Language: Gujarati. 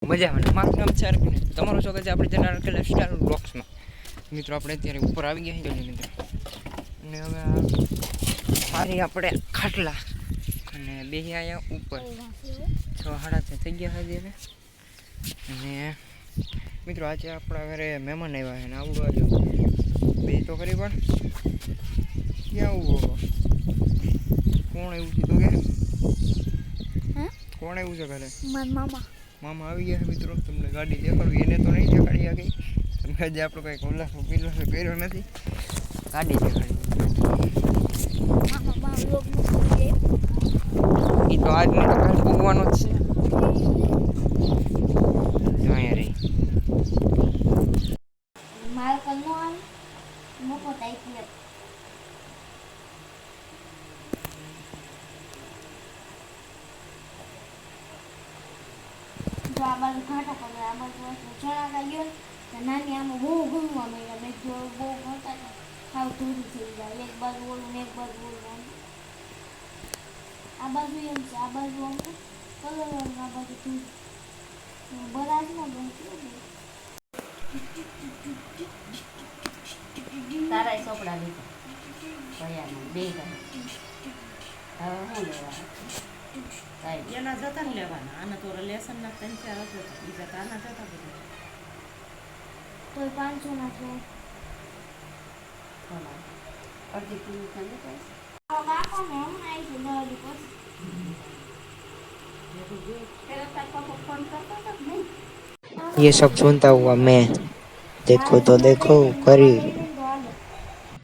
મજામાં મારું નામ છે અર્પિન. તમારું સ્વાગત છે આપણે ચેનલ કે લાઈફસ્ટાઈલ બ્લોગ્સમાં. મિત્રો આપણે અત્યારે ઉપર આવી ગયા છીએ મિત્રો, અને હવે મારી આપણે ખાટલા અને બેસી આવ્યા ઉપર 6:30 થઈ ગયા છે. અને મિત્રો આજે આપણા ઘરે મહેમાન આવ્યા છે ને આવડું આજે બે તો કરી પણ ક્યાં આવું કોણ એવું છે તો કે કોણ એવું છે ઘરે? મામા આવી ગયા છે મિત્રો. તમને ગાડી દેખાડવી એને તો નહીં દેખાડી ગઈ. તમે આજે આપણો કંઈક ઉલ્લાસ કર્યો નથી. ગાડી દેખાડી એ તો આજ મને કાલ ભોગવાનો જ છે. અહીંયા રહી જો આ બાજુ ઘાટા પડે, આ બાજુ ચણા કાઢ્યો ને નાની આમાં બહુ ઘૂમવા મળ્યા. મેં જો બહુ ઘટા ખાવ ધૂરી થઈ જાય, એક બાજુ ઓલું ને એક બાજુ ઓલું. આ બાજુ એમ છે, આ બાજુ આમ કલર, આ બાજુ ધૂરી બરાજ ના બનતું. તારા ચોપડા લીધા ભયાના બે ગમે. હવે શું લેવા એના જતા ને લેવાના. આને તો લેસન ના 3-4 હતો, બીજા તો આના જતા બધા તો 500 ના છે. અડધી કિલો ખાંડ થાય. કાકો ને હમણાં આવી છે દવાડી ફોન કરતો હતો નહીં. ये सब सुनता हुआ मैं देखो तो देखो करी